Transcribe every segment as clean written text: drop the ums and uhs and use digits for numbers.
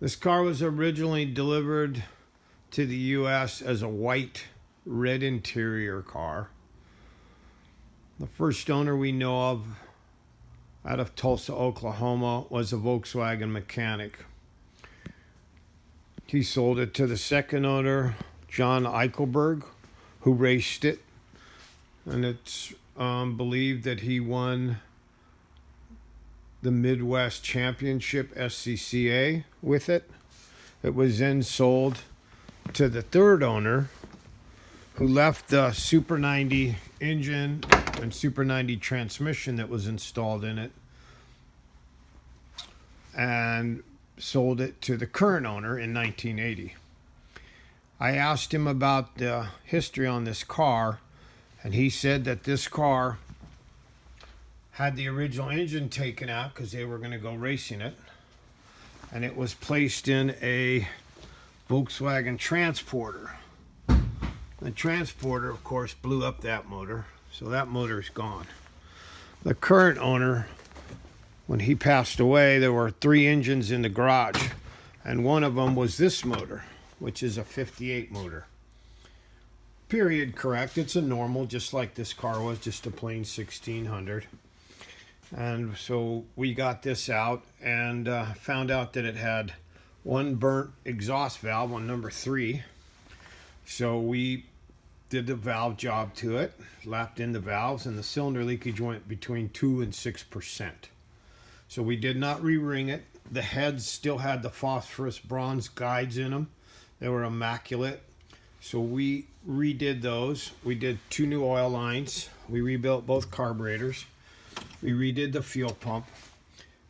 This car was originally delivered to the U.S. as a white, red interior car. The first owner we know of out of Tulsa, Oklahoma was a Volkswagen mechanic. He sold it to the second owner, John Eichelberg, who raced it. And it's believed that he won the Midwest Championship SCCA with it. It was then sold to the third owner, who left the Super 90 engine and Super 90 transmission that was installed in it and sold it to the current owner in 1980. I asked him about the history on this car, and he said that this car had the original engine taken out because they were going to go racing it, and it was placed in a Volkswagen Transporter. The Transporter, of course, blew up that motor, so that motor is gone. The current owner, when he passed away, there were 3 engines in the garage, and one of them was this motor, which is a 58 motor. Period correct. It's a normal, just like this car was, just a plain 1600. And so we got this out and found out that it had one burnt exhaust valve on number 3. So we did the valve job to it, lapped in the valves, and the cylinder leakage went between 2 and 6%. So we did not re-ring it. The heads still had the phosphorus bronze guides in them. They were immaculate. So we redid those. We did 2 new oil lines. We rebuilt both carburetors. We redid the fuel pump.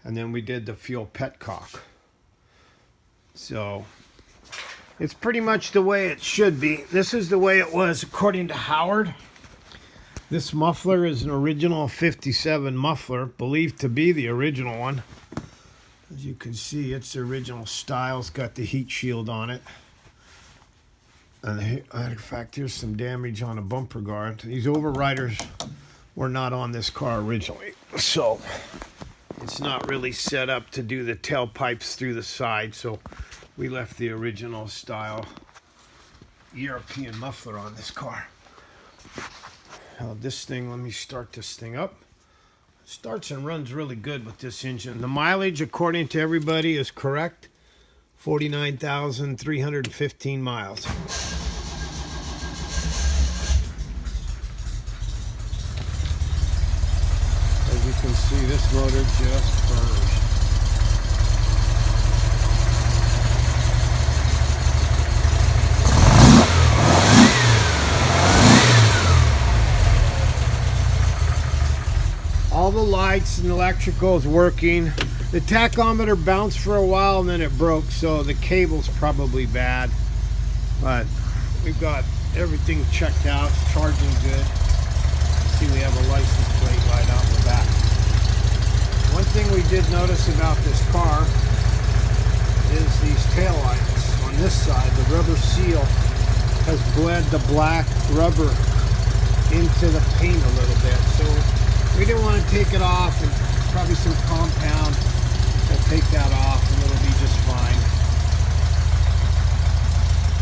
And then we did the fuel petcock. So it's pretty much the way it should be. This is the way it was according to Howard. This muffler is an original 57 muffler, believed to be the original one. As you can see, it's the original style. It's got the heat shield on it. And in fact, here's some damage on a bumper guard. These overriders were not on this car originally, so it's not really set up to do the tailpipes through the side. So we left the original style European muffler on this car. Now this thing, let me start this thing up. Starts and runs really good with this engine. The mileage, according to everybody, is correct. 49,315 miles. As you can see, this motor just burns. All the lights and electrical is working. The tachometer bounced for a while and then it broke, so the cable's probably bad. But we've got everything checked out, it's charging good. See, we have a license plate right out in the back. One thing we did notice about this car is these tail lights. On this side, the rubber seal has bled the black rubber into the paint a little bit. So we didn't want to take it off, and probably some compound will take that off and it'll be just fine.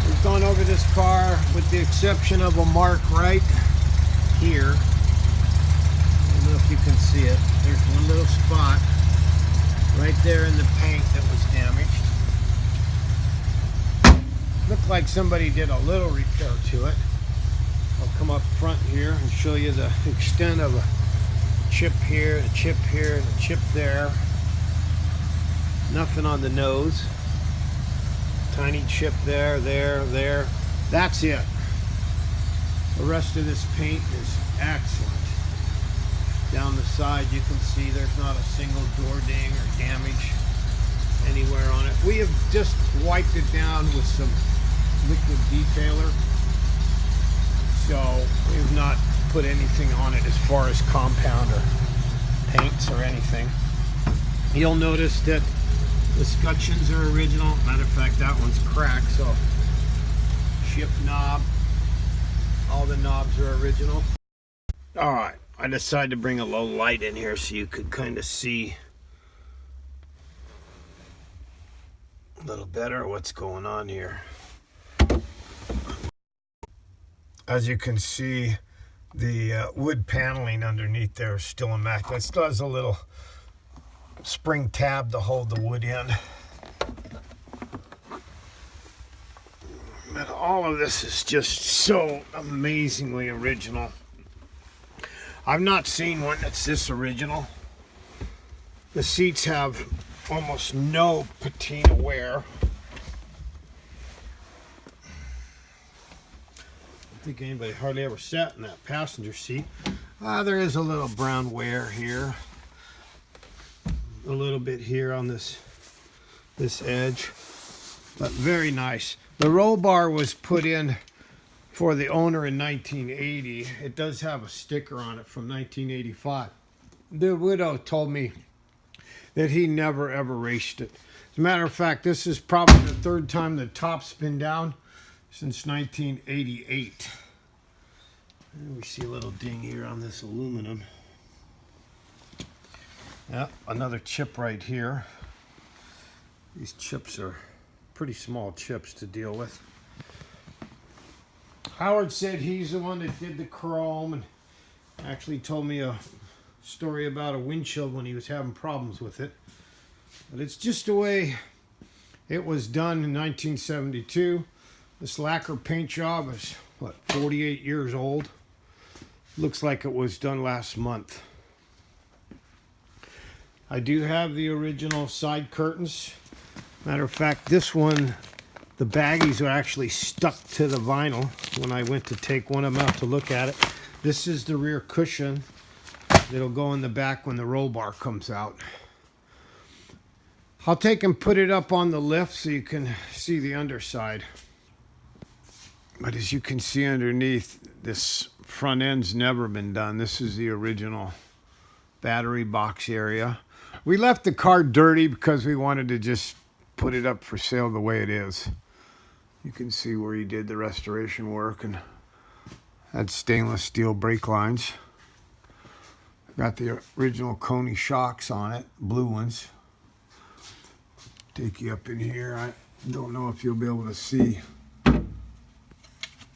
We've gone over this car with the exception of a mark right here. I don't know if you can see it. There's one little spot right there in the paint that was damaged. Looked like somebody did a little repair to it. I'll come up front here and show you the extent of a chip here, a chip here, and a chip there. Nothing on the nose. Tiny chip there, there. That's it. The rest of this paint is excellent. Down the side you can see there's not a single door ding or damage anywhere on it. We have just wiped it down with some liquid detailer. So we have not put anything on it as far as compound or paints or anything. You'll notice that the scutcheons are original. Matter of fact, that one's cracked, so shift knob, all the knobs are original. Alright, I decided to bring a low light in here so you could kind of see A little better. What's going on here? As you can see, the wood paneling underneath there is still immaculate. It still has a little spring tab to hold the wood in. But all of this is just so amazingly original. I've not seen one that's this original. The seats have almost no patina wear. I don't think anybody hardly ever sat in that passenger seat. There is a little brown wear here. A little bit here on this edge. But very nice. The roll bar was put in for the owner in 1980. It does have a sticker on it from 1985. The widow told me that he never ever raced it. As a matter of fact, this is probably the third time the top's been down since 1988. And we see a little ding here on this aluminum. Yeah, another chip right here. These chips are pretty small chips to deal with. Howard said he's the one that did the chrome and actually told me a story about a windshield when he was having problems with it. But it's just the way it was done in 1972. This lacquer paint job is, 48 years old. Looks like it was done last month. I do have the original side curtains. Matter of fact, this one, the baggies are actually stuck to the vinyl when I went to take one of them out to look at it. This is the rear cushion that'll go in the back when the roll bar comes out. I'll take and put it up on the lift so you can see the underside. But as you can see underneath, this front end's never been done. This is the original battery box area. We left the car dirty because we wanted to just put it up for sale the way it is. You can see where he did the restoration work and had stainless steel brake lines. Got the original Coney shocks on it, blue ones. Take you up in here. I don't know if you'll be able to see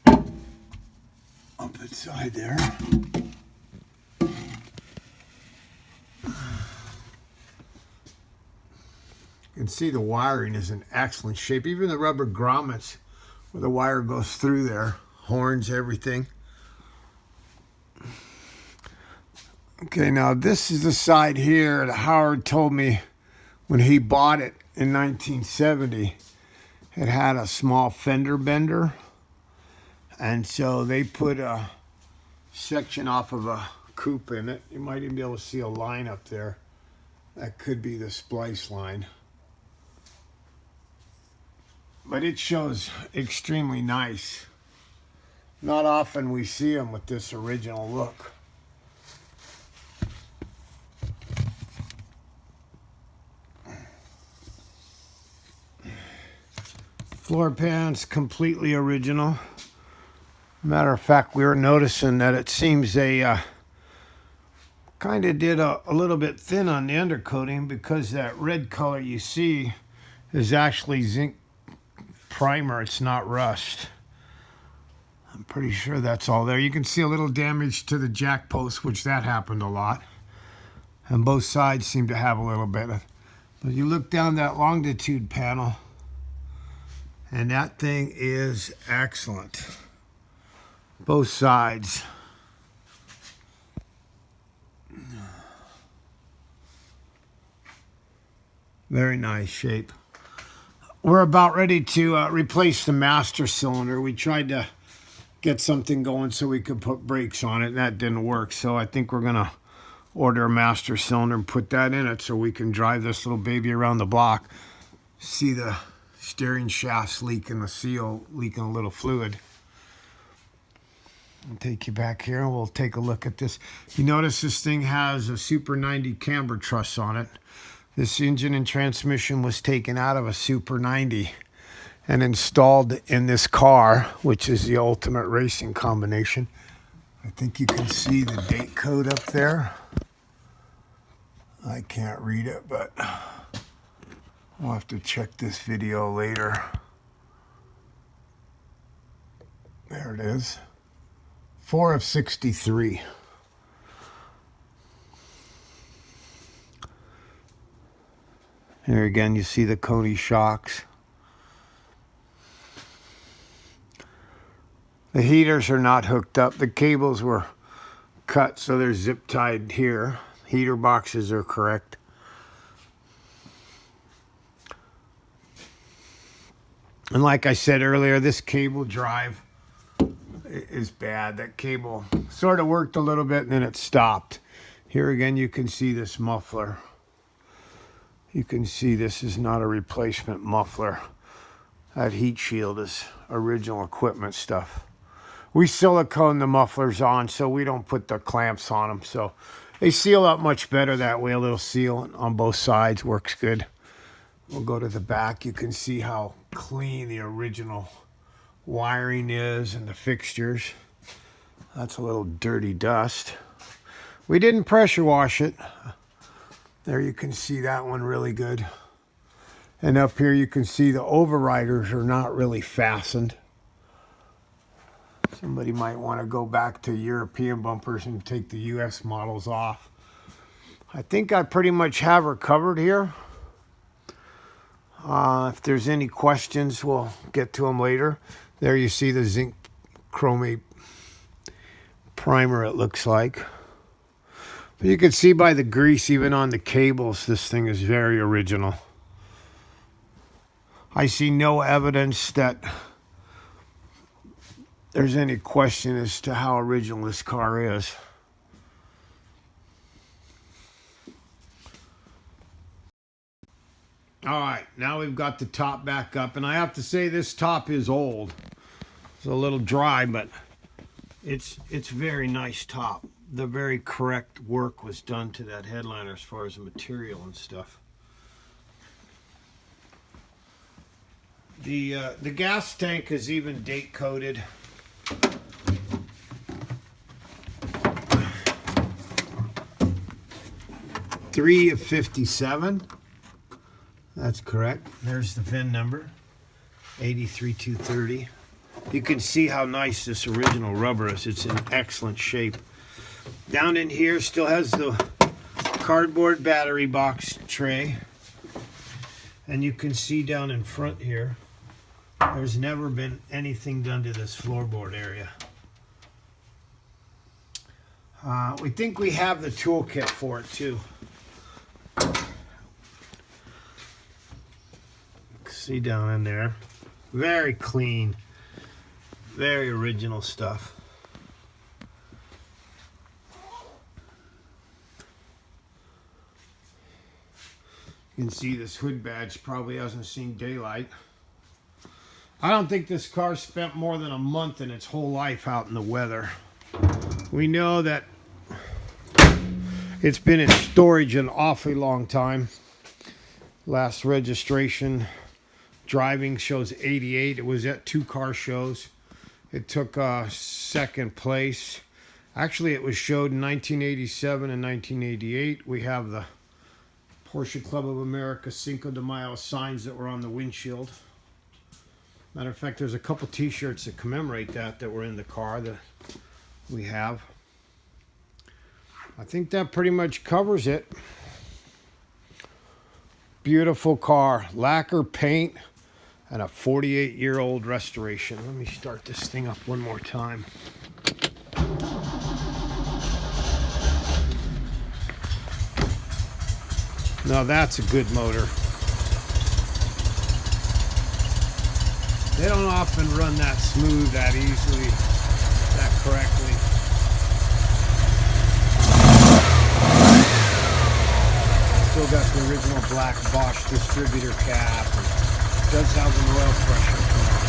up inside there. You can see the wiring is in excellent shape. Even the rubber grommets where the wire goes through there, horns, everything. Okay, now this is the side here that Howard told me when he bought it in 1970. It had a small fender bender. And so they put a section off of a coupe in it. You might even be able to see a line up there. That could be the splice line. But it shows extremely nice. Not often we see them with this original look. Floor pan's completely original. Matter of fact, we were noticing that it seems they kind of did a little bit thin on the undercoating because that red color you see is actually zinc primer. It's not rust. I'm pretty sure that's all there. You can see a little damage to the jack post, which that happened a lot. And both sides seem to have a little bit. But you look down that longitude panel, and that thing is excellent. Both sides. Very nice shape. We're about ready to replace the master cylinder. We tried to get something going so we could put brakes on it, and that didn't work. So I think we're going to order a master cylinder and put that in it so we can drive this little baby around the block. See the steering shafts leaking, the seal leaking a little fluid. I'll take you back here and we'll take a look at this. You notice this thing has a Super 90 camber truss on it. This engine and transmission was taken out of a Super 90 and installed in this car, which is the ultimate racing combination. I think you can see the date code up there. I can't read it, but I'll have to check this video later. There it is. 4 of 63. Here again, you see the Coney shocks. The heaters are not hooked up. The cables were cut, so they're zip tied here. Heater boxes are correct. And like I said earlier, this cable drive is bad. That cable sort of worked a little bit and then it stopped. Here again, you can see this muffler. You can see this is not a replacement muffler. That heat shield is original equipment stuff. We silicone the mufflers on so we don't put the clamps on them. So they seal up much better that way. A little seal on both sides works good. We'll go to the back. You can see how clean the original wiring is and the fixtures. That's a little dirty dust. We didn't pressure wash it. There you can see that one really good. And up here you can see the overriders are not really fastened. Somebody might want to go back to European bumpers and take the US models off. I think I pretty much have her covered here. If there's any questions, we'll get to them later. There you see the zinc chromate primer, it looks like. But you can see by the grease, even on the cables, this thing is very original. I see no evidence that there's any question as to how original this car is. All right, now we've got the top back up, and I have to say this top is old. It's a little dry, but it's very nice top. The very correct work was done to that headliner as far as the material and stuff. The gas tank is even date coded. '3 of 57. That's correct. There's the VIN number, 83230. You can see how nice this original rubber is. It's in excellent shape. Down in here still has the cardboard battery box tray. And you can see down in front here, there's never been anything done to this floorboard area. We think we have the toolkit for it too. See down in there, very clean, very original stuff. You can see this hood badge probably hasn't seen daylight. I don't think this car spent more than a month in its whole life out in the weather. We know that it's been in storage an awfully long time. Last registration driving shows 88. It was at 2 car shows. It took second place. Actually, it was showed in 1987 and 1988. We have the Porsche Club of America Cinco de Mayo signs that were on the windshield. Matter of fact, there's a couple t-shirts that commemorate that were in the car that we have. I think that pretty much covers it. Beautiful car, lacquer paint, and a 48-year-old restoration. Let me start this thing up one more time. Now that's a good motor. They don't often run that smooth, that easily, that correctly. Still got the original black Bosch distributor cap. Does have an oil pressure control.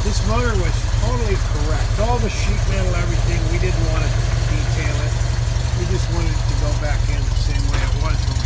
This motor was totally correct. All the sheet metal, everything, we didn't want to detail it. We just wanted it to go back in the same way it was when we